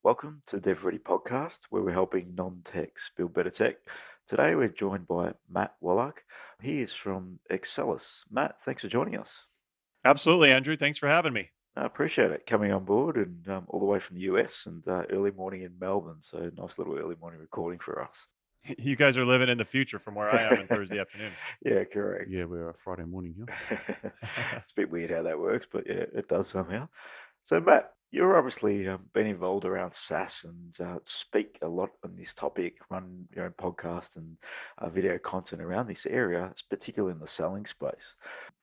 Welcome to DevReady Podcast, where we're helping non-techs build better tech. Today we're joined by Matt Wolach. He is from Xsellus. Matt, thanks for joining us. Absolutely, Andrew. Thanks for having me. I appreciate it coming on board and all the way from the US and early morning in Melbourne. So nice little early morning recording for us. You guys are living in the future from where I am in Thursday afternoon. Yeah, correct. Yeah, we're Friday morning here. It's a bit weird how that works, but yeah, it does somehow. So, Matt, you're obviously been involved around SaaS and speak a lot on this topic, run your own podcast and video content around this area, it's particularly in the selling space.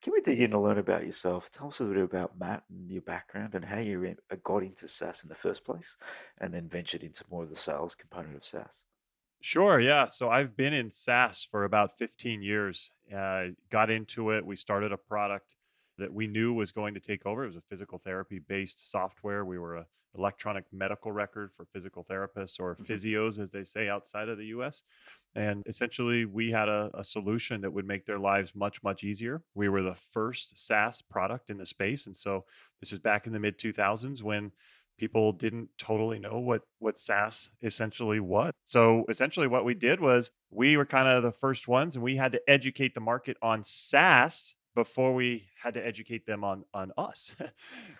Can we dig in and learn about yourself? Tell us a bit about Matt and your background and how you got into SaaS in the first place and then ventured into more of the sales component of SaaS. Sure. Yeah. So I've been in SaaS for about 15 years. Got into it. We started a product that we knew was going to take over. It was a physical therapy based software. We were a electronic medical record for physical therapists or Mhm. physios, as they say outside of the US. And essentially, we had a solution that would make their lives much, much easier. We were the first SaaS product in the space. And so this is back in the mid 2000s when people didn't totally know what SaaS essentially was. So essentially what we did was we were kind of the first ones and we had to educate the market on SaaS before we had to educate them on us.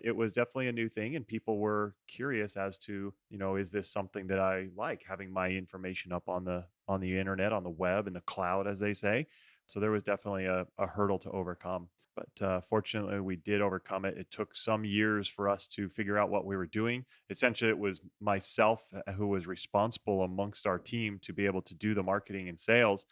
It was definitely a new thing and people were curious as to, is this something that I like having my information up on the internet, on the web, in the cloud as they say. So there was definitely a hurdle to overcome. But fortunately, we did overcome it. It took some years for us to figure out what we were doing. Essentially, it was myself who was responsible amongst our team to be able to do the marketing and sales.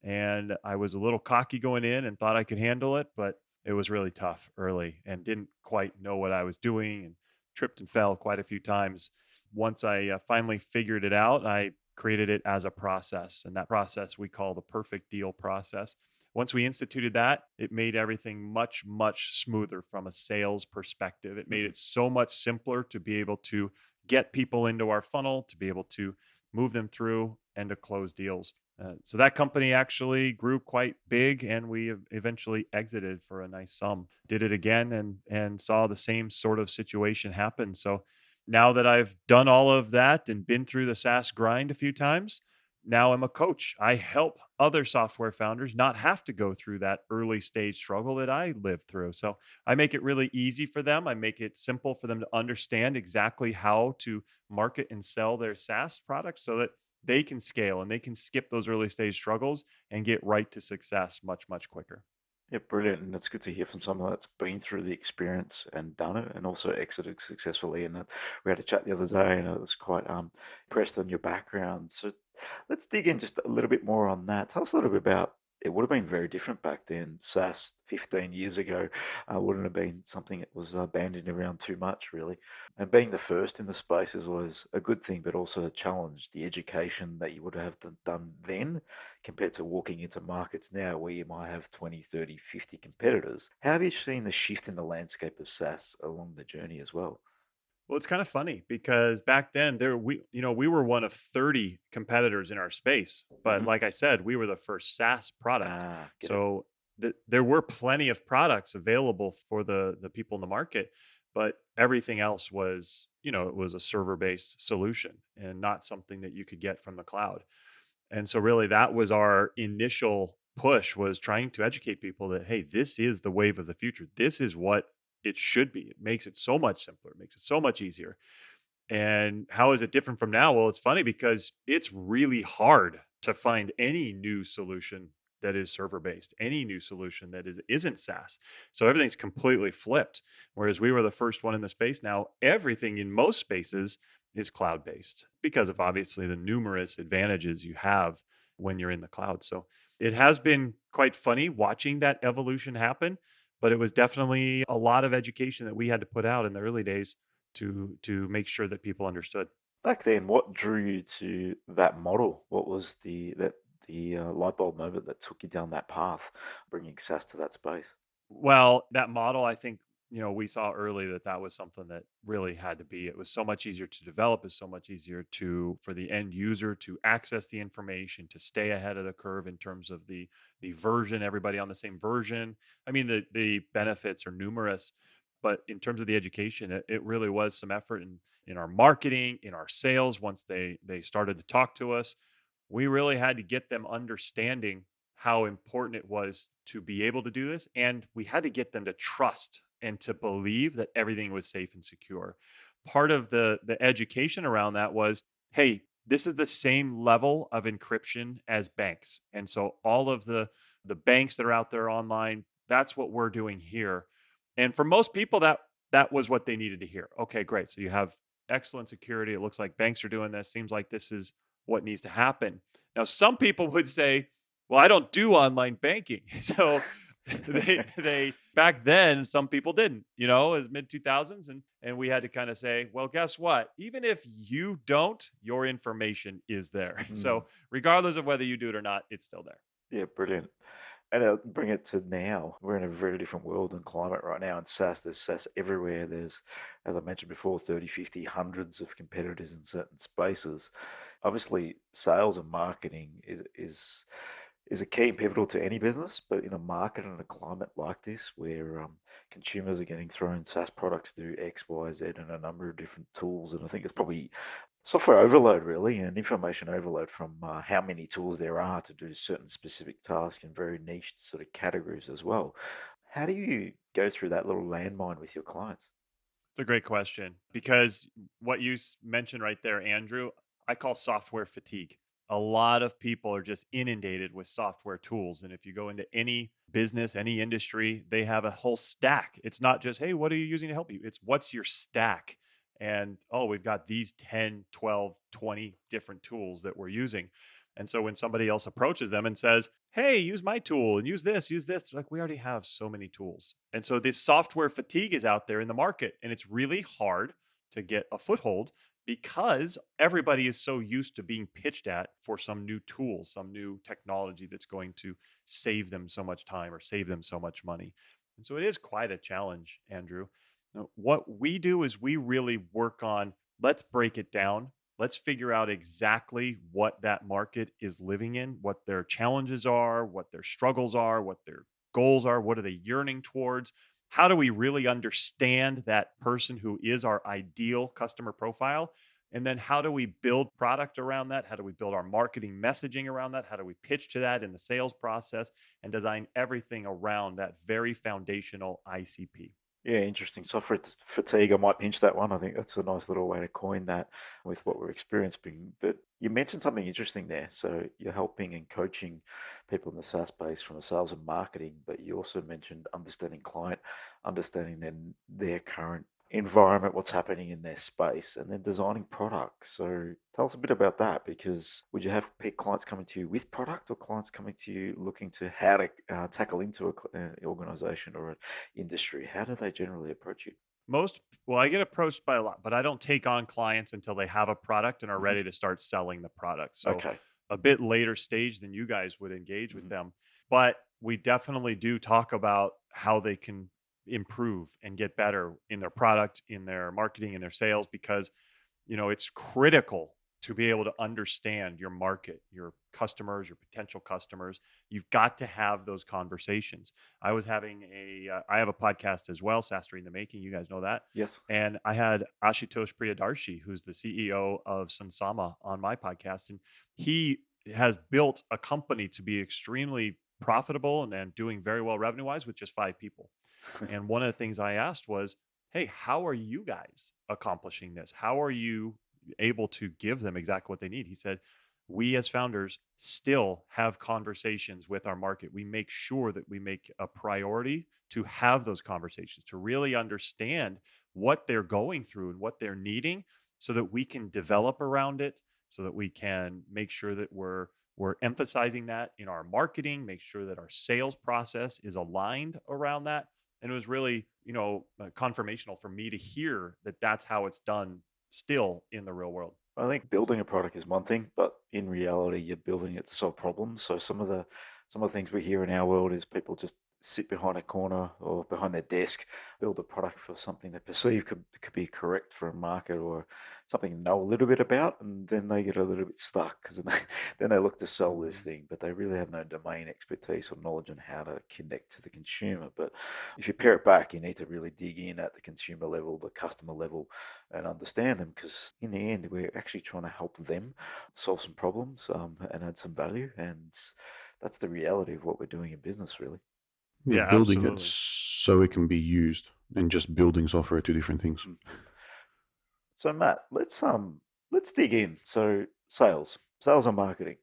And I was a little cocky going in and thought I could handle it, but it was really tough early and didn't quite know what I was doing and tripped and fell quite a few times. Once I finally figured it out, I created it as a process. And that process we call the perfect deal process. Once we instituted that, it made everything much, much smoother from a sales perspective. It made Mhm. it so much simpler to be able to get people into our funnel, to be able to move them through and to close deals. So that company actually grew quite big, and we eventually exited for a nice sum. Did it again, and saw the same sort of situation happen. So now that I've done all of that and been through the SaaS grind a few times, now I'm a coach. I help other software founders not have to go through that early stage struggle that I lived through. So I make it really easy for them. I make it simple for them to understand exactly how to market and sell their SaaS products so that they can scale and they can skip those early stage struggles and get right to success much, much quicker. Yeah, brilliant. And it's good to hear from someone that's been through the experience and done it and also exited successfully. And we had a chat the other day and I was quite impressed on your background. So let's dig in just a little bit more on that. Tell us a little bit about it. Would have been very different back then. SaaS 15 years ago wouldn't have been something that was bandied around too much, really. And being the first in the space is always a good thing, but also a challenge. The education that you would have done then compared to walking into markets now where you might have 20, 30, 50 competitors. How have you seen the shift in the landscape of SaaS along the journey as well? Well, it's kind of funny because back then we were one of 30 competitors in our space. But Hmm. like I said, we were the first SaaS product. Ah, get it. So there were plenty of products available for the people in the market, but everything else was, it was a server-based solution and not something that you could get from the cloud. And so really that was our initial push, was trying to educate people that, hey, this is the wave of the future. This is what it should be. It makes it so much simpler. It makes it so much easier. And how is it different from now? Well, it's funny because it's really hard to find any new solution that is server based, any new solution that isn't SaaS. So everything's completely flipped. Whereas we were the first one in the space. Now everything in most spaces is cloud based because of obviously the numerous advantages you have when you're in the cloud. So it has been quite funny watching that evolution happen, but it was definitely a lot of education that we had to put out in the early days to make sure that people understood. Back then, what drew you to that model? What was the light bulb moment that took you down that path, bringing SaaS to that space? Well, that model, I think, we saw early that that was something that really had to be. It was so much easier to develop. It's so much easier to for the end user to access the information, to stay ahead of the curve in terms of the version, everybody on the same version. I mean, the benefits are numerous, but in terms of the education, it really was some effort in our marketing, in our sales. Once they started to talk to us, we really had to get them understanding how important it was to be able to do this, and we had to get them to trust and to believe that everything was safe and secure. Part of the education around that was, hey, this is the same level of encryption as banks. And so all of the banks that are out there online, that's what we're doing here. And for most people, that was what they needed to hear. Okay, great. So you have excellent security. It looks like banks are doing this. Seems like this is what needs to happen. Now, some people would say, well, I don't do online banking. So they back then some people didn't, it was mid 2000s, and we had to kind of say, well, guess what? Even if you don't, your information is there. Mm. So regardless of whether you do it or not, it's still there. Yeah, brilliant. And bring it to now. We're in a very different world and climate right now. In SaaS, there's SaaS everywhere. There's, as I mentioned before, 30, 50, hundreds of competitors in certain spaces. Obviously, sales and marketing is a key and pivotal to any business, but in a market and a climate like this, where consumers are getting thrown SaaS products to do X, Y, Z, and a number of different tools, and I think it's probably software overload, really, and information overload from how many tools there are to do certain specific tasks in very niche sort of categories as well. How do you go through that little landmine with your clients? It's a great question because what you mentioned right there, Andrew, I call software fatigue. A lot of people are just inundated with software tools. And if you go into any business, any industry, they have a whole stack. It's not just, hey, what are you using to help you? It's what's your stack? And oh, we've got these 10, 12, 20 different tools that we're using. And so when somebody else approaches them and says, hey, use my tool and use this, like we already have so many tools. And so this software fatigue is out there in the market, and it's really hard to get a foothold because everybody is so used to being pitched at for some new tool, some new technology that's going to save them so much time or save them so much money. And so it is quite a challenge, Andrew. Now, what we do is we really work on, let's break it down. Let's figure out exactly what that market is living in, what their challenges are, what their struggles are, what their goals are, what are they yearning towards? How do we really understand that person who is our ideal customer profile? And then how do we build product around that? How do we build our marketing messaging around that? How do we pitch to that in the sales process and design everything around that very foundational ICP? Yeah, interesting. Software fatigue. I might pinch that one. I think that's a nice little way to coin that with what we're experiencing. But you mentioned something interesting there. So you're helping and coaching people in the SaaS space from a sales and marketing, but you also mentioned understanding client, understanding their current environment, what's happening in their space, and then designing products. So tell us a bit about that, because would you have clients coming to you with product, or clients coming to you looking to how to tackle into an organization or industry? How do they generally approach you? Well, I get approached by a lot, but I don't take on clients until they have a product and are Hmm. ready to start selling the product. So Okay. a bit later stage than you guys would engage with Hmm. them. But we definitely do talk about how they can improve and get better in their product, in their marketing, in their sales, because it's critical to be able to understand your market, your customers, your potential customers. You've got to have those conversations. I have a podcast as well, SaaS in the Making. You guys know that. Yes. And I had Ashutosh Priyadarshi, who's the CEO of Sansama, on my podcast. And he has built a company to be extremely profitable and doing very well revenue wise with just 5 people. And one of the things I asked was, hey, how are you guys accomplishing this? How are you able to give them exactly what they need? He said, we as founders still have conversations with our market. We make sure that we make a priority to have those conversations, to really understand what they're going through and what they're needing so that we can develop around it, so that we can make sure that we're emphasizing that in our marketing, make sure that our sales process is aligned around that. And it was really, confirmational for me to hear that that's how it's done still in the real world. I think building a product is one thing, but in reality, you're building it to solve problems. So some of the things we hear in our world is people just sit behind a corner or behind their desk, build a product for something they perceive could be correct for a market or something they know a little bit about, and then they get a little bit stuck because then they look to sell this Mhm. thing, but they really have no domain expertise or knowledge on how to connect to the consumer. But if you pare it back, you need to really dig in at the consumer level, the customer level, and understand them because in the end, we're actually trying to help them solve some problems and add some value. And that's the reality of what we're doing in business, really. Yeah, Yeah, building it absolutely. so it can be used, and just building software are two different things. Mm. So Matt, let's dig in. So sales and marketing.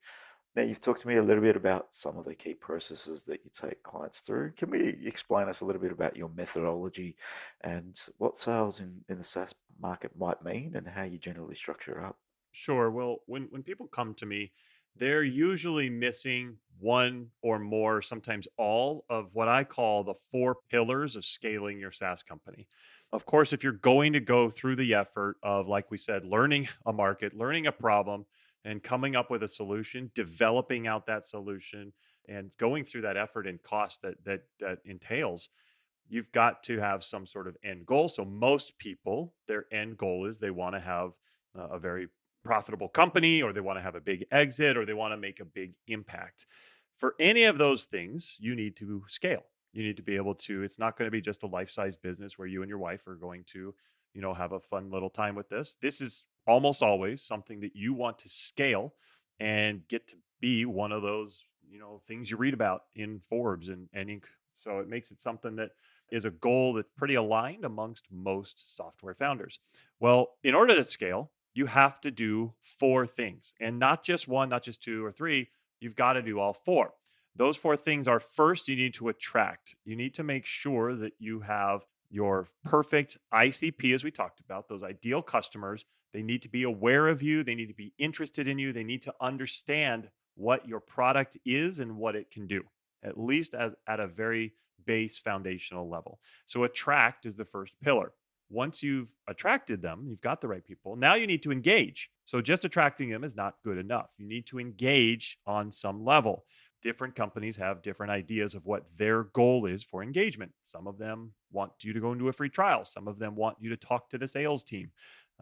Now you've talked to me a little bit about some of the key processes that you take clients through. Can we explain us a little bit about your methodology and what sales in the SaaS market might mean and how you generally structure it up? Sure. Well, when people come to me, they're usually missing one or more, sometimes all of what I call the four pillars of scaling your SaaS company. Of course, if you're going to go through the effort of, like we said, learning a market, learning a problem, and coming up with a solution, developing out that solution, and going through that effort and cost that entails, you've got to have some sort of end goal. So most people, their end goal is they want to have a very profitable company, or they want to have a big exit, or they want to make a big impact. For any of those things, you need to scale. You need to be able to, it's not going to be just a life-size business where you and your wife are going to, have a fun little time with this. This is almost always something that you want to scale and get to be one of those, things you read about in Forbes and Inc. So it makes it something that is a goal that's pretty aligned amongst most software founders. Well, in order to scale, you have to do four things, and not just one, not just two or three. You've got to do all four. Those four things are: first, you need to attract. You need to make sure that you have your perfect ICP, as we talked about, those ideal customers. They need to be aware of you, they need to be interested in you, they need to understand what your product is and what it can do, at least as at a very base foundational level. So attract is the first pillar. Once you've attracted them, you've got the right people. Now you need to engage. So just attracting them is not good enough. You need to engage on some level. Different companies have different ideas of what their goal is for engagement. Some of them want you to go into a free trial. Some of them want you to talk to the sales team.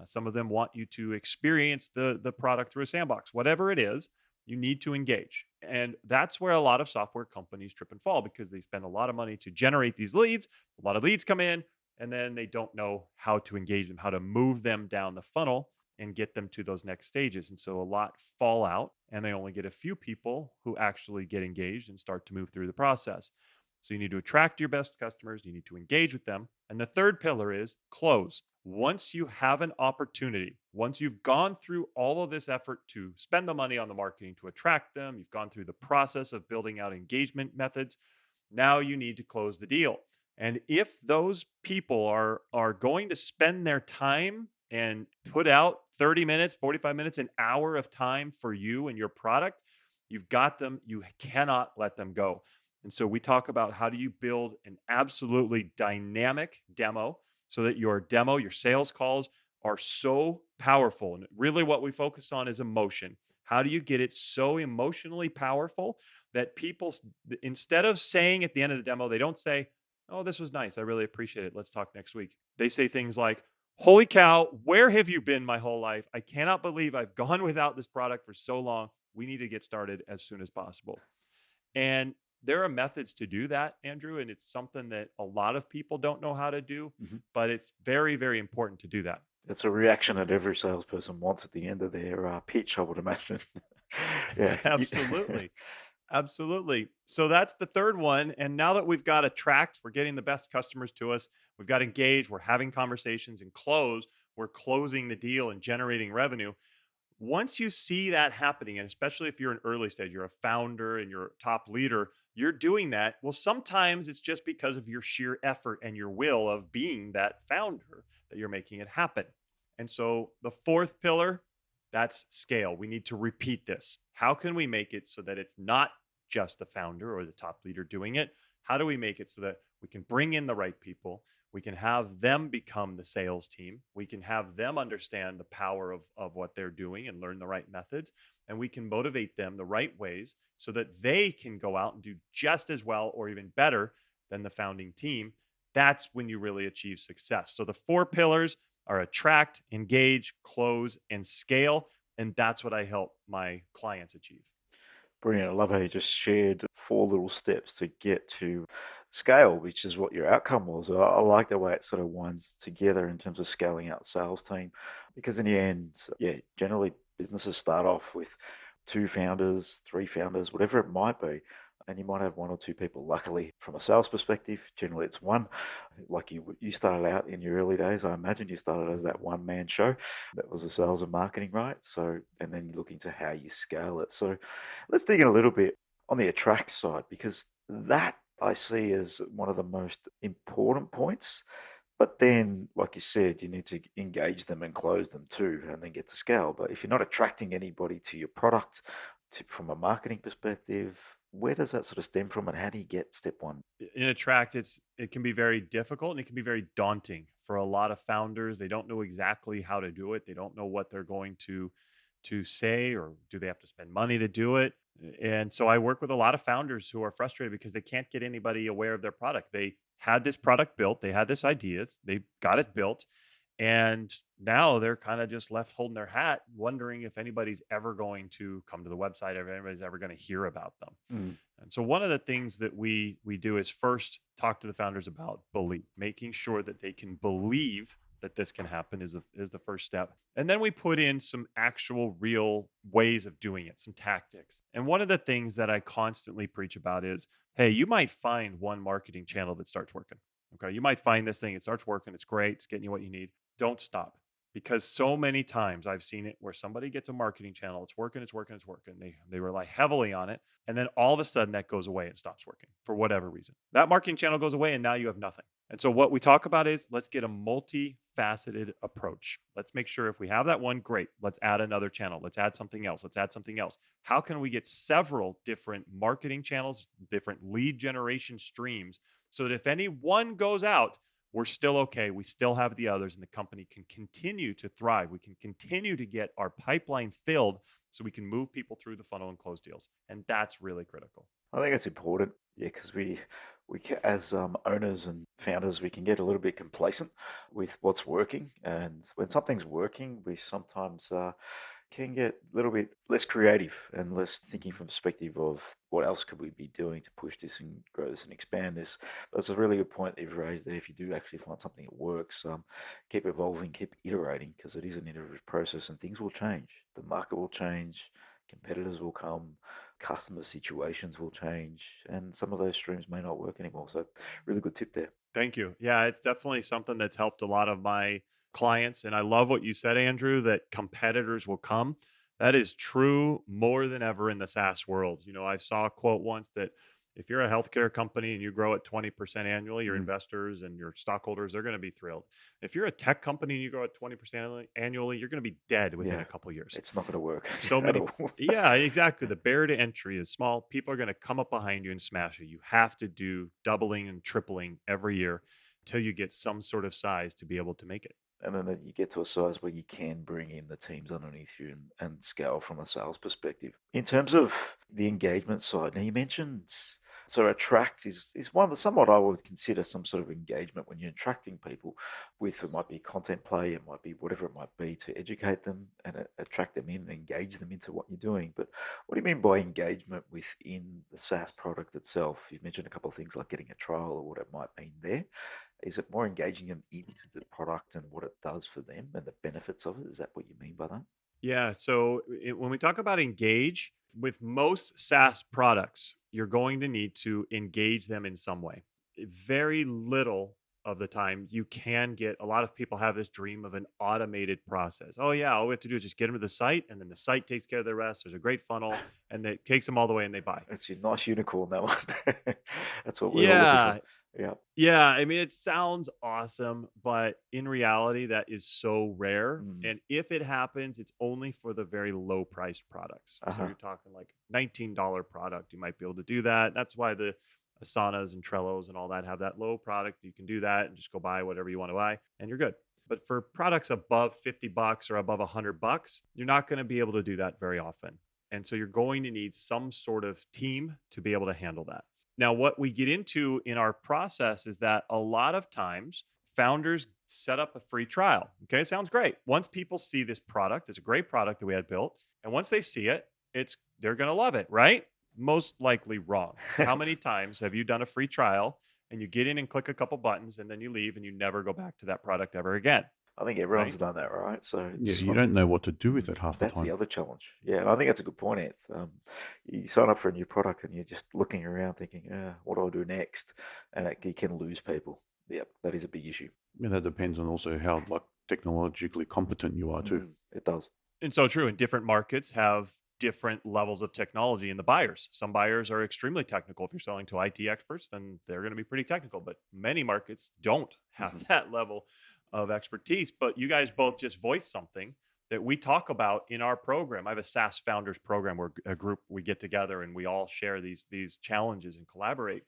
Some of them want you to experience the product through a sandbox. Whatever it is, you need to engage. And that's where a lot of software companies trip and fall, because they spend a lot of money to generate these leads. A lot of leads come in, and then they don't know how to engage them, how to move them down the funnel and get them to those next stages. And so a lot fall out, and they only get a few people who actually get engaged and start to move through the process. So you need to attract your best customers, you need to engage with them. And the third pillar is close. Once you have an opportunity, once you've gone through all of this effort to spend the money on the marketing to attract them, you've gone through the process of building out engagement methods, now you need to close the deal. And if those people are going to spend their time and put out 30 minutes, 45 minutes, an hour of time for you and your product, you've got them. You cannot let them go. And so we talk about how do you build an absolutely dynamic demo so that your demo, your sales calls are so powerful. And really what we focus on is emotion. How do you get it so emotionally powerful that people, instead of saying at the end of the demo, they don't say, "Oh, this was nice. I really appreciate it. Let's talk next week." They say things like, "Holy cow, where have you been my whole life? I cannot believe I've gone without this product for so long. We need to get started as soon as possible." And there are methods to do that, Andrew, and it's something that a lot of people don't know how to do, Mhm. but it's very, very important to do that. It's a reaction that every salesperson wants at the end of their pitch, I would imagine. Yeah. Absolutely. Absolutely. So that's the third one. And now that we've got attract, we're getting the best customers to us, we've got engaged, we're having conversations, and close, we're closing the deal and generating revenue. Once you see that happening, and especially if you're an early stage, you're a founder and you're a top leader, you're doing that. Well, sometimes it's just because of your sheer effort and your will of being that founder that you're making it happen. And so the fourth pillar, that's scale. We need to repeat this. How can we make it so that it's not just the founder or the top leader doing it? How do we make it so that we can bring in the right people? We can have them become the sales team. We can have them understand the power of what they're doing and learn the right methods. And we can motivate them the right ways so that they can go out and do just as well or even better than the founding team, that's when you really achieve success. So the 4 pillars are attract, engage, close, and scale. And that's what I help my clients achieve. Brilliant. I love how you just shared 4 little steps to get to scale, which is what your outcome was. I like the way it sort of winds together in terms of scaling out the sales team, because in the end, yeah, generally businesses start off with 2 founders, 3 founders, whatever it might be. And you might have 1 or 2 people. Luckily, from a sales perspective, generally it's one. Like you started out in your early days. I imagine you started as that one-man show. That was the sales and marketing, right? So, and then you look into how you scale it. So, let's dig in a little bit on the attract side, because that I see as one of the most important points. But then, like you said, you need to engage them and close them too, and then get to scale. But if you're not attracting anybody to your product from a marketing perspective, where does that sort of stem from, and how do you get step one? In attract, it can be very difficult and it can be very daunting for a lot of founders. They don't know exactly how to do it. They don't know what they're going to say, or do they have to spend money to do it? And so I work with a lot of founders who are frustrated because they can't get anybody aware of their product. They had this product built, they had this idea, they got it built, and now they're kind of just left holding their hat, wondering if anybody's ever going to come to the website, if anybody's ever going to hear about them. Mm. And so one of the things that we do is first talk to the founders about belief, making sure that they can believe that this can happen is the first step. And then we put in some actual real ways of doing it, some tactics. And one of the things that I constantly preach about is, hey, you might find one marketing channel that starts working. Okay. You might find this thing, it starts working, it's great, it's getting you what you need. Don't stop. Because so many times I've seen it where somebody gets a marketing channel, it's working, it's working, it's working. They rely heavily on it. And then all of a sudden that goes away and stops working for whatever reason. That marketing channel goes away and now you have nothing. And so what we talk about is, let's get a multifaceted approach. Let's make sure if we have that one, great. Let's add another channel. Let's add something else. Let's add something else. How can we get several different marketing channels, different lead generation streams, so that if any one goes out, we're still okay. We still have the others, and the company can continue to thrive. We can continue to get our pipeline filled so we can move people through the funnel and close deals. And that's really critical. I think it's important, yeah, because as owners and founders, we can get a little bit complacent with what's working, and when something's working, we sometimes can get a little bit less creative and less thinking from perspective of what else could we be doing to push this and grow this and expand this. That's a really good point that you've raised there. If you do actually find something that works, keep evolving, keep iterating, because it is an iterative process and things will change. The market will change, competitors will come, customer situations will change, and some of those streams may not work anymore. So, really good tip there. Thank you. Yeah, it's definitely something that's helped a lot of my clients. And I love what you said, Andrew, that competitors will come. That is true more than ever in the SaaS world. You know, I saw a quote once that if you're a healthcare company and you grow at 20% annually, your Mm. investors and your stockholders, they're going to be thrilled. If you're a tech company and you grow at 20% annually, you're going to be dead within Yeah, a couple of years. it's not going to work So at many, all. yeah, exactly. The barrier to entry is small. People are going to come up behind you and smash you. You have to do doubling and tripling every year until you get some sort of size to be able to make it. And then you get to a size where you can bring in the teams underneath you and scale from a sales perspective. In terms of the engagement side, now you mentioned, so attract is one of somewhat I would consider some sort of engagement when you're attracting people with, it might be content play, it might be whatever it might be, to educate them and attract them in and engage them into what you're doing. But what do you mean by engagement within the SaaS product itself? You've mentioned a couple of things like getting a trial or what it might mean there. Is it more engaging them into the product and what it does for them and the benefits of it? Is that what you mean by that? Yeah. So when we talk about engage, with most SaaS products, you're going to need to engage them in some way. Very little of the time you can get, a lot of people have this dream of an automated process. Oh yeah, all we have to do is just get them to the site and then the site takes care of the rest. There's a great funnel and it takes them all the way and they buy. That's your nice unicorn, that one. That's what we're all looking for. Yeah. Yeah. Yeah, I mean, it sounds awesome, but in reality, that is so rare. Mm. And if it happens, it's only for the very low priced products. So Uh-huh. you're talking like $19 product, you might be able to do that. That's why the Asanas and Trellos and all that have that low product. You can do that and just go buy whatever you want to buy, and you're good. But for products above $50 or above $100, you're not going to be able to do that very often. And so you're going to need some sort of team to be able to handle that. Now, what we get into in our process is that a lot of times founders set up a free trial. Okay, sounds great. Once people see this product, it's a great product that we had built, and once they see it, they're going to love it, right? Most likely wrong. How many times have you done a free trial and you get in and click a couple buttons and then you leave and you never go back to that product ever again, I think right? everyone's done that, right? So Yeah, it's you don't know what to do with mm, it half the that's the time. other challenge. Yeah, and I think that's a good point, Ed. You sign up for a new product and you're just looking around thinking, what do I do next? And you can lose people. Yep, that is a big issue. Yeah, that depends on also how like technologically competent you are too. It does. And so true. And different markets have different levels of technology in the buyers. Some buyers are extremely technical. If you're selling to IT experts, then they're going to be pretty technical. But many markets don't have Mhm. that level of expertise. But you guys both just voiced something that we talk about in our program. I have a SaaS founders program where a group we get together and we all share these challenges and collaborate.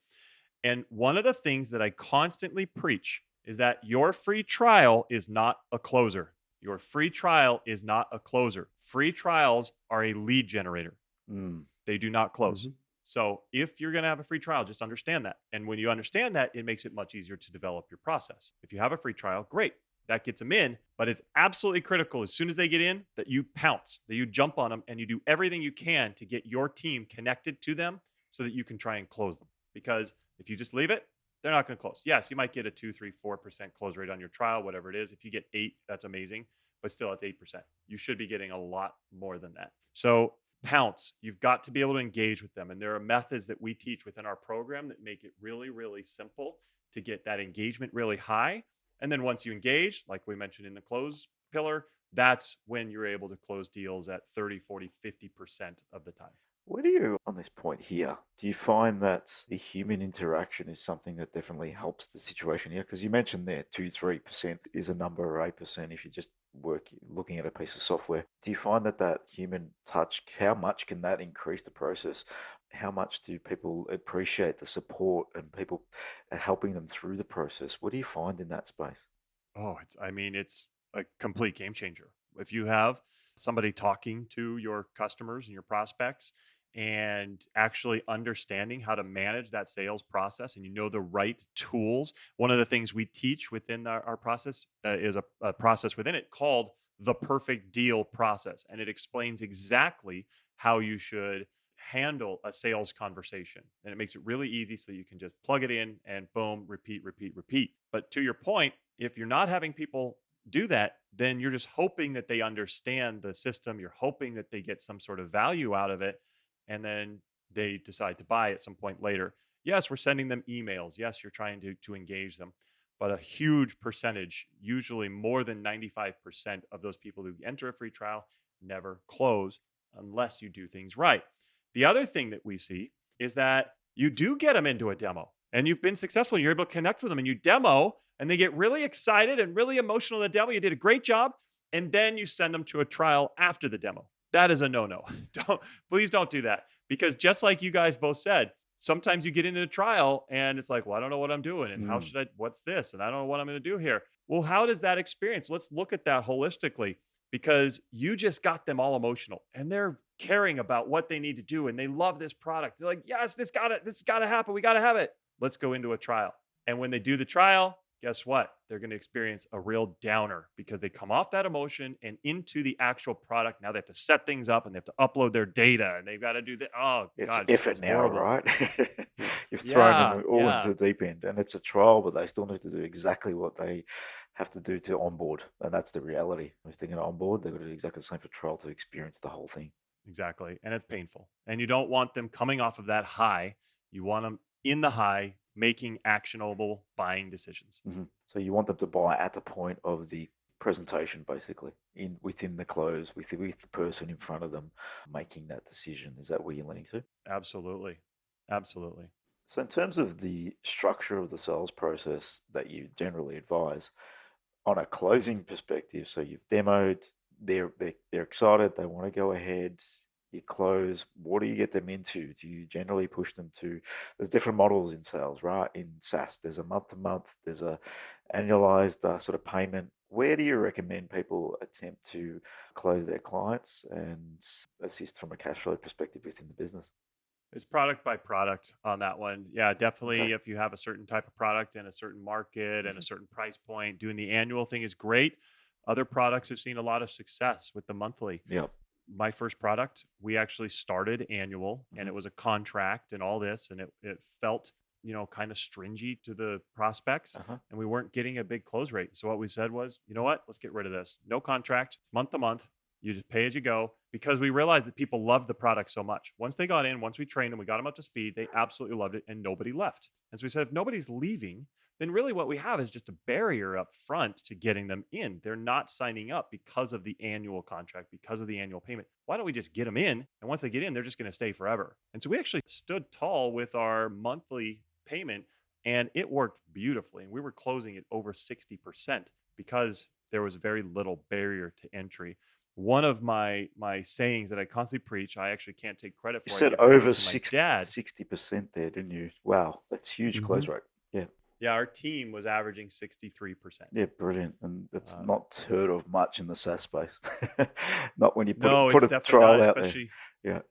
And one of the things that I constantly preach is that your free trial is not a closer. Your free trial is not a closer. Free trials are a lead generator. Mm. They do not close. Mhm. So if you're going to have a free trial, just understand that. And when you understand that, it makes it much easier to develop your process. If you have a free trial, great. That gets them in, but it's absolutely critical as soon as they get in that you pounce, that you jump on them and you do everything you can to get your team connected to them so that you can try and close them. Because if you just leave it, they're not going to close. Yes, you might get a 2, 3, 4% close rate on your trial, whatever it is. If you get 8, that's amazing, but still it's 8%. You should be getting a lot more than that. So pounce. You've got to be able to engage with them. And there are methods that we teach within our program that make it really, really simple to get that engagement really high. And then once you engage, like we mentioned in the close pillar, that's when you're able to close deals at 30, 40, 50% of the time. Where do you, on this point here, do you find that the human interaction is something that definitely helps the situation here? Because you mentioned there 2, 3% is a number, or 8% if you just looking at a piece of software. Do you find that human touch, how much can that increase the process? How much do people appreciate the support and people helping them through the process? What do you find in that space? Oh, it's a complete game changer. If you have somebody talking to your customers and your prospects and actually understanding how to manage that sales process and you know the right tools, one of the things we teach within our process is a process within it called the perfect deal process. And it explains exactly how you should handle a sales conversation. And it makes it really easy so you can just plug it in and boom, repeat, repeat, repeat. But to your point, if you're not having people do that, then you're just hoping that they understand the system. You're hoping that they get some sort of value out of it. And then they decide to buy at some point later. Yes, we're sending them emails. Yes, you're trying to engage them. But a huge percentage, usually more than 95% of those people who enter a free trial never close unless you do things right. The other thing that we see is that you do get them into a demo and you've been successful. You're able to connect with them and you demo and they get really excited and really emotional in the demo. You did a great job. And then you send them to a trial after the demo. That is a no-no. Please don't do that. Because just like you guys both said, sometimes you get into a trial and it's like, well, I don't know what I'm doing. And Mm. what's this? And I don't know what I'm going to do here. Well, how does that experience? Let's look at that holistically because you just got them all emotional and they're caring about what they need to do and they love this product. They're like, yes, this gotta happen. We gotta have it. Let's go into a trial. And when they do the trial, guess what? They're going to experience a real downer because they come off that emotion and into the actual product. Now they have to set things up and they have to upload their data and they've got to do that. Oh It's God, it just effort feels now, horrible. right? You've thrown Yeah, them all into yeah. the deep end, and it's a trial, but they still need to do exactly what they have to do to onboard, and that's the reality. If they're going to onboard, they've got to do exactly the same for trial to experience the whole thing. Exactly. And it's painful. And you don't want them coming off of that high. You want them in the high, making actionable buying decisions. So you want them to buy at the point of the presentation, basically, within the close, with the person in front of them making that decision. Is that where you're leaning to? Absolutely. Absolutely. So in terms of the structure of the sales process that you generally advise, on a closing perspective, so you've demoed, they're excited, they want to go ahead, you close. What do you get them into? Do you generally push them to? There's different models in sales, right? In SaaS, there's a month to month, there's a annualized sort of payment. Where do you recommend people attempt to close their clients and assist from a cash flow perspective within the business? It's product by product on that one. Yeah, definitely. Okay. If you have a certain type of product and a certain market and a Hmm. certain price point, doing the annual thing is great. Other products have seen a lot of success with the monthly. Yep. My first product, we actually started annual and Hmm. it was a contract and all this, and it felt, kind of stringy to the prospects, Uh-huh. and we weren't getting a big close rate. So what we said was, you know what, let's get rid of this. No contract, it's month to month. You just pay as you go, because we realized that people loved the product so much. Once they got in, once we trained them, we got them up to speed, they absolutely loved it and nobody left. And so we said, if nobody's leaving, then really what we have is just a barrier up front to getting them in. They're not signing up because of the annual contract, because of the annual payment. Why don't we just get them in? And once they get in, they're just going to stay forever. And so we actually stood tall with our monthly payment, and it worked beautifully. And we were closing at over 60% because there was very little barrier to entry. One of my sayings that I constantly preach, I actually can't take credit You for. I said give credit over to my dad. 60% there, didn't you? Wow, that's huge close rate. Yeah. Yeah, our team was averaging 63%. Yeah, brilliant. And that's Um, not heard of much in the SaaS space. Not when you put no, put it's a definitely not, trial out there. especially Yeah.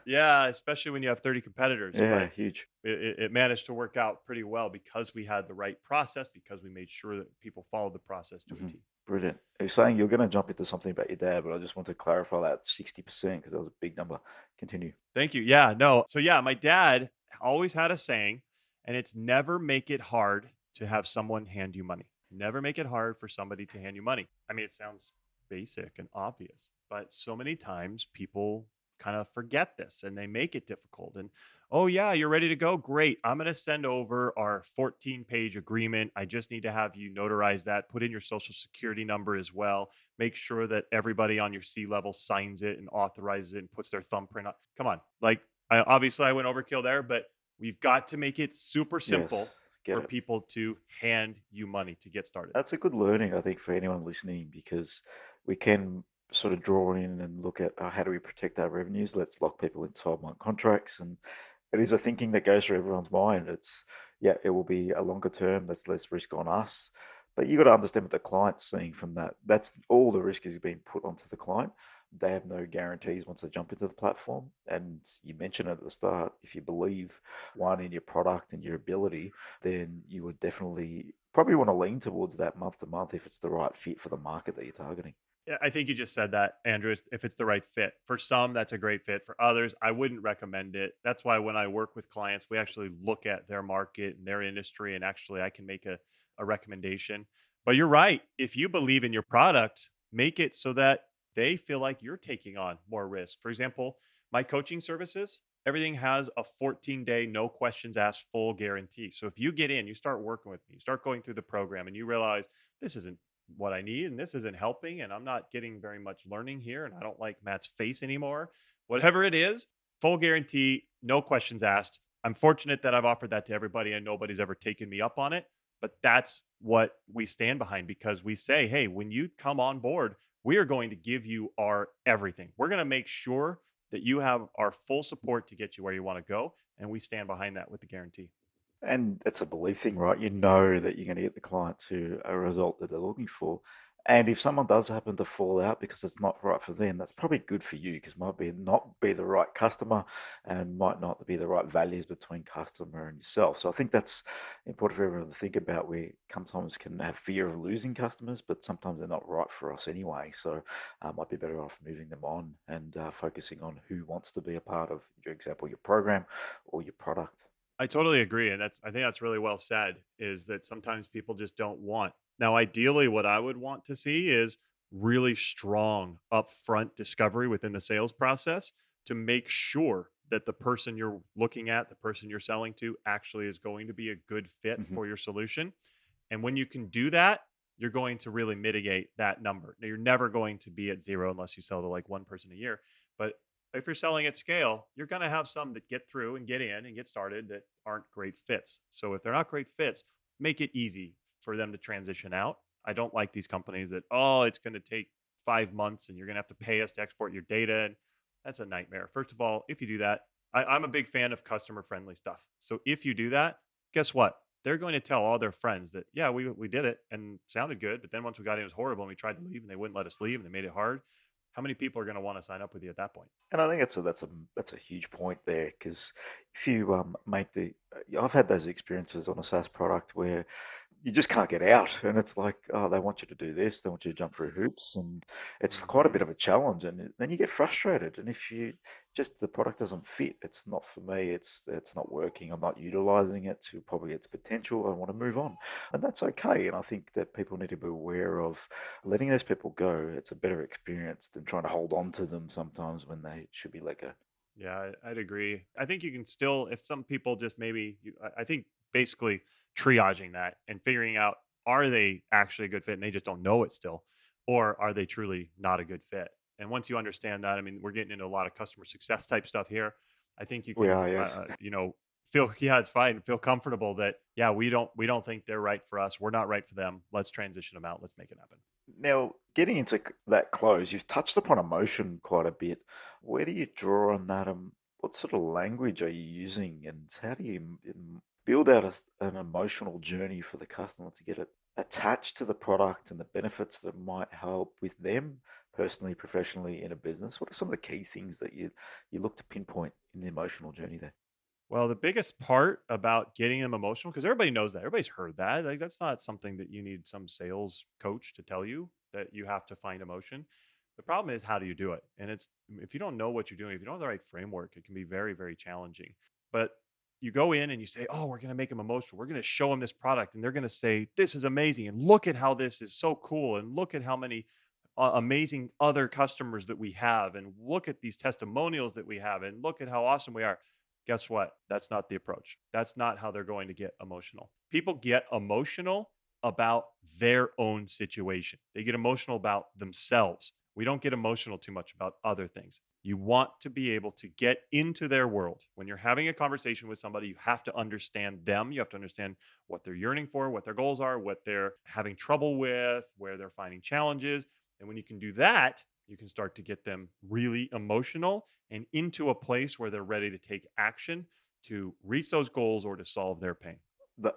yeah, especially when you have 30 competitors. Yeah, But huge. it managed to work out pretty well because we had the right process, because we made sure that people followed the process to a Hmm. T. Brilliant. You're saying you're going to jump into something about your dad, but I just want to clarify that 60% because that was a big number. Continue. Thank you. Yeah, no. So yeah, my dad always had a saying, and it's never make it hard to have someone hand you money. Never make it hard for somebody to hand you money. I mean, it sounds basic and obvious, but so many times people kind of forget this and they make it difficult. And oh yeah, you're ready to go? Great. I'm going to send over our 14-page agreement. I just need to have you notarize that, put in your social security number as well. Make sure that everybody on your C level signs it and authorizes it and puts their thumbprint on. Come on. Like, obviously I went overkill there, but we've got to make it super simple Yes, get for it. people to hand you money to get started. That's a good learning, I think, for anyone listening, because we can sort of draw in and look at how do we protect our revenues? Let's lock people in 12-month contracts. And it is a thinking that goes through everyone's mind. It's, yeah, it will be a longer term. That's less risk on us. But you got to understand what the client's seeing from that. That's all the risk is being put onto the client. They have no guarantees once they jump into the platform. And you mentioned it at the start, if you believe one in your product and your ability, then you would definitely probably want to lean towards that month to month if it's the right fit for the market that you're targeting. Yeah, I think you just said that, Andrew. If it's the right fit for some, that's a great fit. For others, I wouldn't recommend it. That's why when I work with clients, we actually look at their market and their industry, and actually I can make a recommendation. But you're right. If you believe in your product, make it so that they feel like you're taking on more risk. For example, my coaching services, everything has a 14-day, no questions asked, full guarantee. So if you get in, you start working with me, you start going through the program, and you realize this isn't what I need and this isn't helping and I'm not getting very much learning here and I don't like Matt's face anymore. Whatever it is, full guarantee, no questions asked. I'm fortunate that I've offered that to everybody and nobody's ever taken me up on it, but that's what we stand behind, because we say, hey, when you come on board, we are going to give you our everything. We're going to make sure that you have our full support to get you where you want to go, and we stand behind that with the guarantee. And it's a belief thing, right? You know that you're going to get the client to a result that they're looking for. And if someone does happen to fall out because it's not right for them, that's probably good for you because might be not be the right customer and might not be the right values between customer and yourself. So I think that's important for everyone to think about. We sometimes can have fear of losing customers, but sometimes they're not right for us anyway. So might be better off moving them on and focusing on who wants to be a part of your example, your program or your product. I totally agree. And I think that's really well said, is that sometimes people just don't want. Now, ideally, what I would want to see is really strong upfront discovery within the sales process to make sure that the person you're looking at, the person you're selling to, actually is going to be a good fit Hmm. for your solution. And when you can do that, you're going to really mitigate that number. Now, you're never going to be at zero unless you sell to like one person a year. But if you're selling at scale, you're going to have some that get through and get in and get started that aren't great fits. So if they're not great fits, make it easy for them to transition out. I don't like these companies that, oh, it's going to take 5 months and you're going to have to pay us to export your data. And that's a nightmare. First of all, if you do that, I'm a big fan of customer friendly stuff. So if you do that, guess what? They're going to tell all their friends that, yeah, we did it and it sounded good. But then once we got in, it was horrible. And we tried to leave and they wouldn't let us leave and they made it hard. how many people are going to want to sign up with you at that point? And I think that's a huge point there, because if you make I've had those experiences on a SaaS product where you just can't get out, and it's like, oh, they want you to do this, they want you to jump through hoops, and it's quite a Hmm. bit of a challenge, and then you get frustrated, and if the product doesn't fit, it's not for me, it's not working, I'm not utilizing it to probably its potential, I want to move on, and that's okay. And I think that people need to be aware of letting those people go. It's a better experience than trying to hold on to them sometimes when they should be let go. Yeah, I'd agree. I think you can still, if some people just maybe, I think basically triaging that and figuring out, are they actually a good fit and they just don't know it still, or are they truly not a good fit? And once you understand that, I mean, we're getting into a lot of customer success type stuff here. I think you We can, are, yes. feel, yeah, it's fine. Feel comfortable that, yeah, we don't think they're right for us. We're not right for them. Let's transition them out. Let's make it happen. Now, getting into that close, you've touched upon emotion quite a bit. Where do you draw on that? And what sort of language are you using? And how do you build out an emotional journey for the customer to get it attached to the product and the benefits that might help with them personally, professionally, in a business? What are some of the key things that you look to pinpoint in the emotional journey there? Well, the biggest part about getting them emotional, because everybody knows that, everybody's heard that. Like that's not something that you need some sales coach to tell you that you have to find emotion. The problem is how do you do it? And it's if you don't know what you're doing, if you don't have the right framework, it can be very, very challenging. But you go in and you say, "Oh, we're going to make them emotional. We're going to show them this product, and they're going to say, 'This is amazing,' and look at how this is so cool, and look at how many amazing other customers that we have, and look at these testimonials that we have, and look at how awesome we are." Guess what? That's not the approach. That's not how they're going to get emotional. People get emotional about their own situation. They get emotional about themselves. We don't get emotional too much about other things. You want to be able to get into their world. When you're having a conversation with somebody, you have to understand them. You have to understand what they're yearning for, what their goals are, what they're having trouble with, where they're finding challenges. And when you can do that, you can start to get them really emotional and into a place where they're ready to take action to reach those goals or to solve their pain.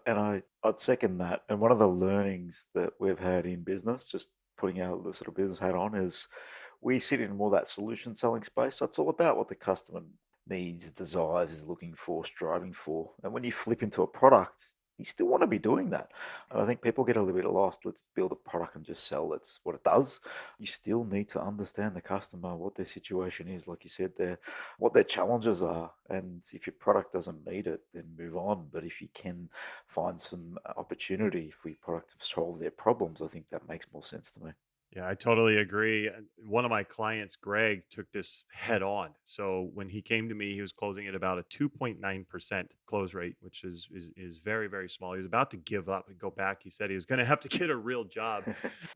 And I'd second that. And one of the learnings that we've had in business, just putting our the sort of business hat on, is we sit in more that solution selling space. So it's all about what the customer needs, desires, is looking for, striving for. And when you flip into a product, you still want to be doing that. And I think people get a little bit lost. Let's build a product and just sell. That's what it does. You still need to understand the customer, what their situation is, like you said there, what their challenges are. And if your product doesn't meet it, then move on. But if you can find some opportunity for your product to solve their problems, I think that makes more sense to me. Yeah, I totally agree. And one of my clients, Greg, took this head on. So when he came to me, he was closing at about a 2.9% close rate, which is very, very small. He was about to give up and go back. He said he was going to have to get a real job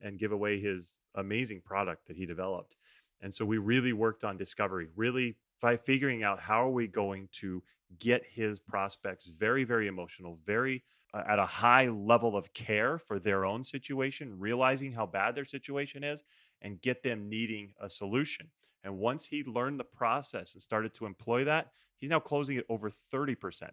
and give away his amazing product that he developed. And so we really worked on discovery, really figuring out how are we going to get his prospects very, very emotional, very at a high level of care for their own situation, realizing how bad their situation is, and get them needing a solution. And once he learned the process and started to employ that, he's now closing at over 30%.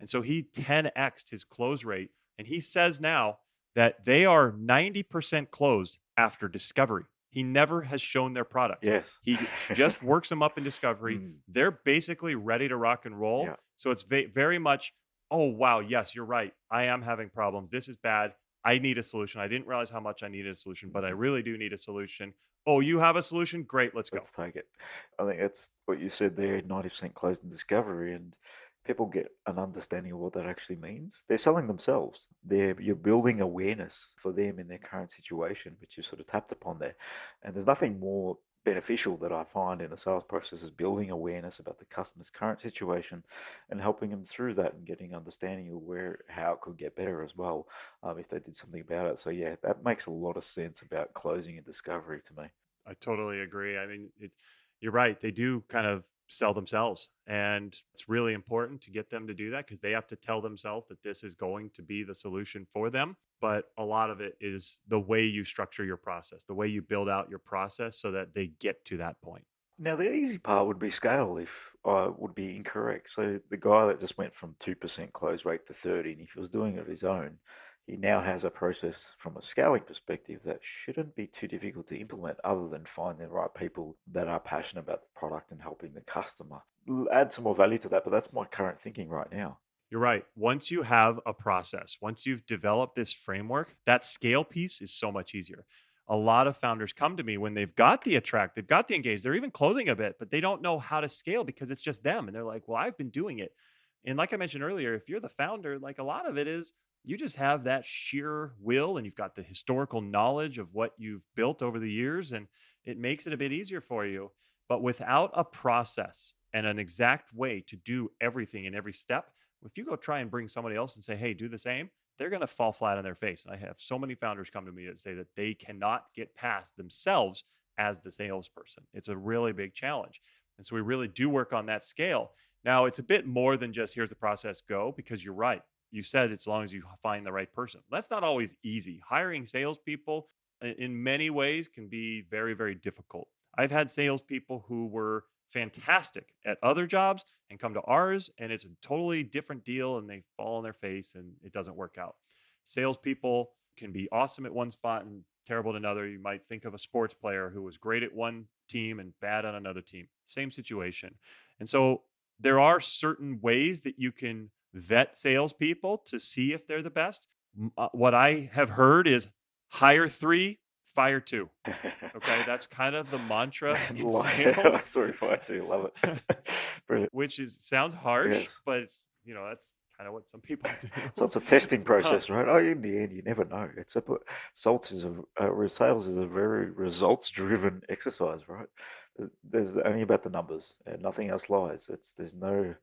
And so he 10x'd his close rate. And he says now that they are 90% closed after discovery. He never has shown their product. Yes. He just works them up in discovery. Mm, They're basically ready to rock and roll. yeah. So it's very much, oh, wow, yes, you're right. I am having problems. This is bad. I need a solution. I didn't realize how much I needed a solution, but I Mhm. really do need a solution. Oh, you have a solution? Great, let's go. Let's take it. I think that's what you said there, 90% closed in discovery, and people get an understanding of what that actually means. They're selling themselves. You're building awareness for them in their current situation, which you sort of tapped upon there. And there's nothing more beneficial that I find in a sales process is building awareness about the customer's current situation and helping them through that and getting understanding of how it could get better as well, if they did something about it. So yeah, that makes a lot of sense about closing and discovery to me. I totally agree. I mean, you're right. They do kind of sell themselves. And it's really important to get them to do that because they have to tell themselves that this is going to be the solution for them. But a lot of it is the way you structure your process, the way you build out your process so that they get to that point. Now, the easy part would be scale if I would be incorrect. So the guy that just went from 2% close rate to 30, and if he was doing it his own, He now has a process from a scaling perspective that shouldn't be too difficult to implement other than finding the right people that are passionate about the product and helping the customer. Add some more value to that, but that's my current thinking right now. You're right. Once you have a process, once you've developed this framework, that scale piece is so much easier. A lot of founders come to me when they've got the attract, they've got the engage, they're even closing a bit, but they don't know how to scale because it's just them. And they're like, well, I've been doing it. And like I mentioned earlier, if you're the founder, like a lot of it is you just have that sheer will and you've got the historical knowledge of what you've built over the years, and it makes it a bit easier for you. But without a process and an exact way to do everything in every step, if you go try and bring somebody else and say, hey, do the same, they're going to fall flat on their face. And I have so many founders come to me that say that they cannot get past themselves as the salesperson. It's a really big challenge. And so we really do work on that scale. Now, it's a bit more than just here's the process, go, because you're right. You said it's as long as you find the right person. That's not always easy. Hiring salespeople in many ways can be very, very difficult. I've had salespeople who were fantastic at other jobs and come to ours, and it's a totally different deal, and they fall on their face, and it doesn't work out. Salespeople can be awesome at one spot and terrible at another. You might think of a sports player who was great at one team and bad on another team. Same situation. And so there are certain ways that you can vet salespeople to see if they're the best. What I have heard is hire 3, fire 2. Okay, that's kind of the mantra in sales. 3, 5, 2, love it. Brilliant. Which sounds harsh, Yes. but it's that's kind of what some people do. So it's a testing process, right? Oh, in the end, you never know. Sales is a very results-driven exercise, right? There's only about the numbers, and nothing else lies. There's no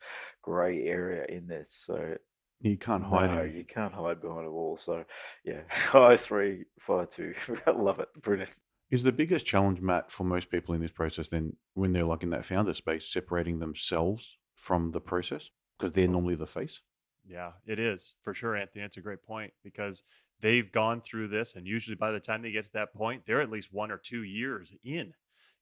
grey area in this. So You can't hide no, anything. you can't hide behind a wall. So yeah, high 3, fire 2. I love it. Brilliant. Is the biggest challenge, Matt, for most people in this process then when they're like in that founder space, separating themselves from the process because they're normally the face? Yeah, it is for sure, Anthony. It's a great point because they've gone through this, and usually by the time they get to that point, they're at least 1 or 2 years in.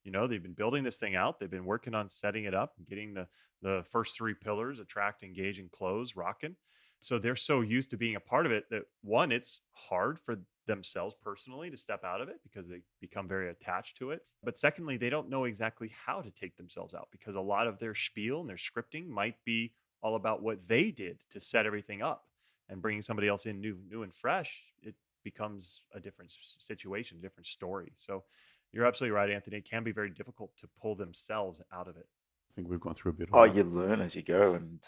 They've been building this thing out. They've been working on setting it up and getting the first 3 pillars: attract, engage, and close rocking. So they're so used to being a part of it that one, it's hard for themselves personally to step out of it because they become very attached to it. But secondly, they don't know exactly how to take themselves out because a lot of their spiel and their scripting might be all about what they did to set everything up, and bringing somebody else in new and fresh, it becomes a different situation, different story. So you're absolutely right, Anthony. It can be very difficult to pull themselves out of it. I think we've gone through a bit Oh, of that. you learn as you go, and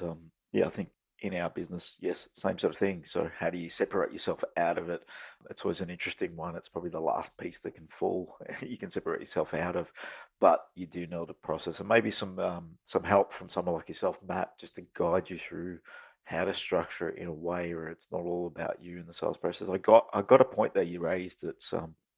yeah, I think in our business, yes, same sort of thing. So how do you separate yourself out of it? It's always an interesting one. It's probably the last piece that can fall. You can separate yourself out of, but you do know the process, and maybe some help from someone like yourself, Matt, just to guide you through how to structure it in a way where it's not all about you in the sales process. I got a point that you raised. It's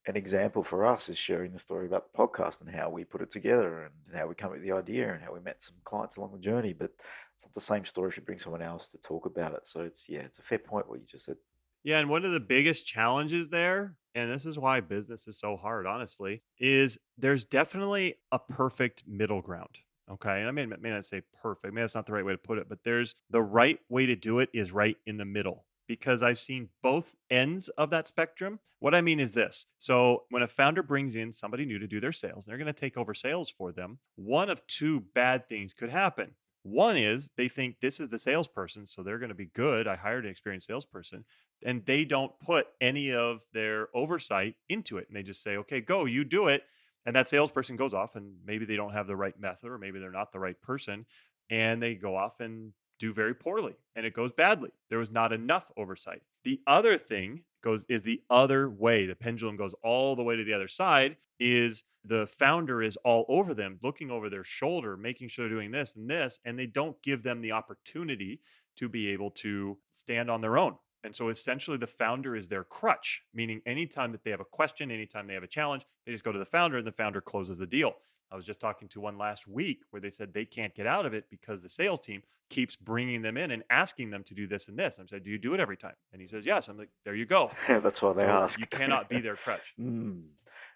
an example for us is sharing the story about the podcast and how we put it together and how we come up with the idea and how we met some clients along the journey. But it's not the same story if you bring someone else to talk about it. So it's a fair point what you just said. Yeah, and one of the biggest challenges there, and this is why business is so hard, honestly, is there's definitely a perfect middle ground. Okay. And I may not say perfect, maybe that's not the right way to put it, but there's the right way to do it is right in the middle because I've seen both ends of that spectrum. What I mean is this. So when a founder brings in somebody new to do their sales, and they're going to take over sales for them, one of 2 bad things could happen. One is they think this is the salesperson, so they're going to be good. I hired an experienced salesperson, and they don't put any of their oversight into it. And they just say, okay, go, you do it. And that salesperson goes off, and maybe they don't have the right method, or maybe they're not the right person, and they go off and do very poorly, and it goes badly. There was not enough oversight. The other thing is the other way. The pendulum goes all the way to the other side. Is the founder is all over them, looking over their shoulder, making sure they're doing this and this, and they don't give them the opportunity to be able to stand on their own. And so essentially the founder is their crutch, meaning anytime that they have a question, anytime they have a challenge, they just go to the founder and the founder closes the deal. I was just talking to one last week where they said they can't get out of it because the sales team keeps bringing them in and asking them to do this and this. I'm saying, do you do it every time? And he says, yes. I'm like, there you go. That's why they So ask. you cannot be their crutch.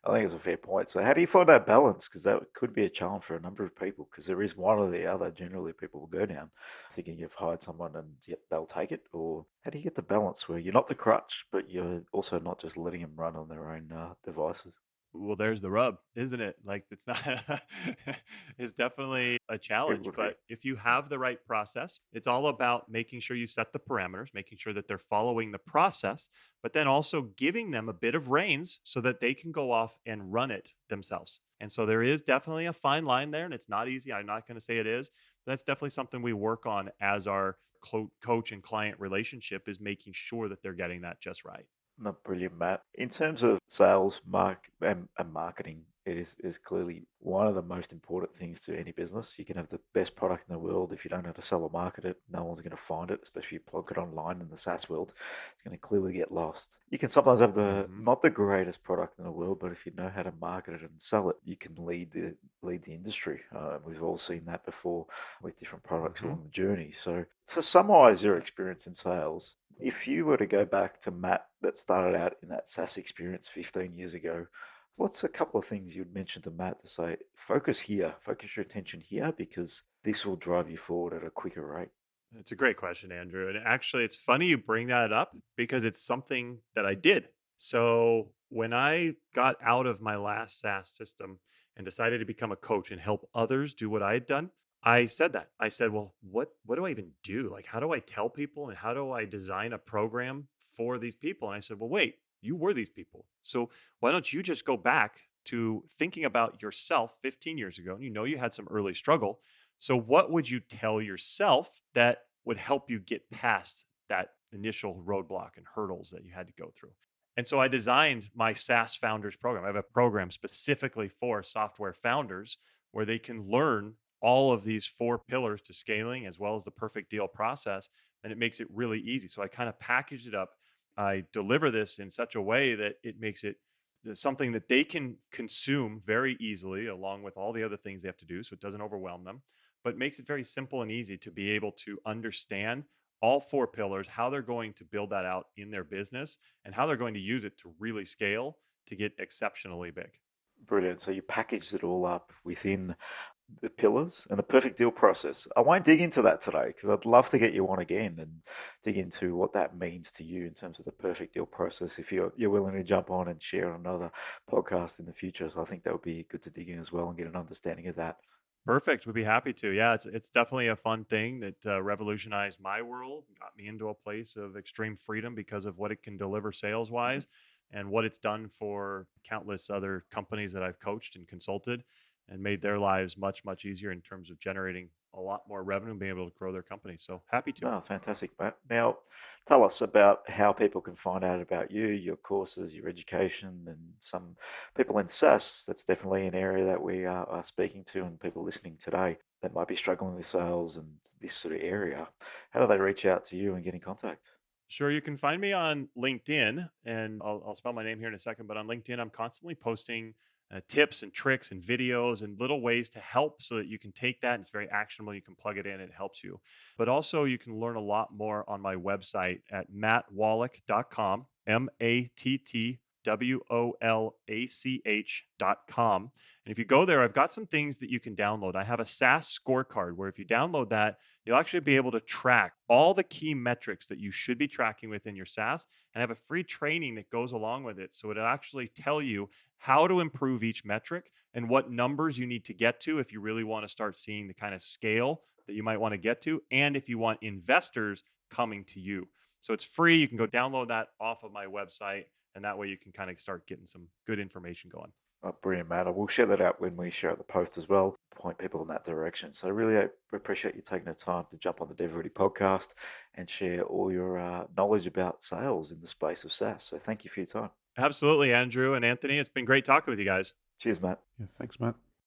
I think it's a fair point. So how do you find that balance? Because that could be a challenge for a number of people, because there is one or the other. Generally, people will go down thinking you've hired someone and yep, they'll take it. Or how do you get the balance where you're not the crutch, but you're also not just letting them run on their own devices? Well, there's the rub, isn't it? Like it's not it's definitely a It challenge, would be. but if you have the right process, it's all about making sure you set the parameters, making sure that they're following the process, but then also giving them a bit of reins so that they can go off and run it themselves. And so there is definitely a fine line there, and it's not easy. I'm not going to say it is. But that's definitely something we work on as our coach and client relationship is making sure that they're getting that just right. Not brilliant, Matt. In terms of sales, and marketing, it is clearly one of the most important things to any business. You can have the best product in the world. If you don't know how to sell or market it, no one's going to find it, especially if you plug it online in the SaaS world. It's going to clearly get lost. You can sometimes have the Hmm. not the greatest product in the world, but if you know how to market it and sell it, you can lead the industry. We've all seen that before with different products Hmm. along the journey. So to summarize your experience in sales, if you were to go back to Matt that started out in that SaaS experience 15 years ago, what's a couple of things you'd mention to Matt to say, focus here, focus your attention here, because this will drive you forward at a quicker rate? It's a great question, Andrew. And actually, it's funny you bring that up because it's something that I did. So, when I got out of my last SaaS system and decided to become a coach and help others do what I had done, I said that. I said, "Well, what do I even do? Like how do I tell people and how do I design a program for these people?" And I said, "Well, wait, you were these people. So, why don't you just go back to thinking about yourself 15 years ago and you know you had some early struggle, so, what would you tell yourself that would help you get past that initial roadblock and hurdles that you had to go through?" And so I designed my SaaS founders program. I have a program specifically for software founders where they can learn all of these four pillars to scaling as well as the perfect deal process. And it makes it really easy. So I kind of packaged it up. I deliver this in such a way that it makes it something that they can consume very easily, along with all the other things they have to do. So it doesn't overwhelm them, but makes it very simple and easy to be able to understand all four pillars, how they're going to build that out in their business, and how they're going to use it to really scale to get exceptionally big. Brilliant. So you packaged it all up within the pillars and the perfect deal process. I won't dig into that today because I'd love to get you on again and dig into what that means to you in terms of the perfect deal process. If you're willing to jump on and share on another podcast in the future, so I think that would be good to dig in as well and get an understanding of that. Perfect. We'd be happy to. Yeah, it's definitely a fun thing that revolutionized my world, got me into a place of extreme freedom because of what it can deliver sales Mhm. wise, and what it's done for countless other companies that I've coached and consulted, and made their lives much easier in terms of generating a lot more revenue and being able to grow their company. So happy to. No, fantastic, Matt. Now, tell us about how people can find out about you, your courses, your education, and some people in SaaS. That's definitely an area that we are speaking to, and people listening today that might be struggling with sales and this sort of area. How do they reach out to you and get in contact? Sure, you can find me on LinkedIn, and I'll spell my name here in a second. But on LinkedIn, I'm constantly posting tips and tricks and videos and little ways to help so that you can take that. And it's very actionable. You can plug it in, it helps you. But also, you can learn a lot more on my website at mattwolach.com, mattwolach.com. And if you go there, I've got some things that you can download. I have a SaaS scorecard where if you download that, you'll actually be able to track all the key metrics that you should be tracking within your SaaS, and have a free training that goes along with it. So it'll actually tell you how to improve each metric and what numbers you need to get to if you really want to start seeing the kind of scale that you might want to get to, and if you want investors coming to you. So it's free. You can go download that off of my website, and that way you can kind of start getting some good information going. Oh, brilliant, Matt. We'll share that out when we share out the post as well, point people in that direction. So, really appreciate you taking the time to jump on the DevReady podcast and share all your knowledge about sales in the space of SaaS. So, thank you for your time. Absolutely, Andrew and Anthony. It's been great talking with you guys. Cheers, Matt. Yeah, thanks, Matt.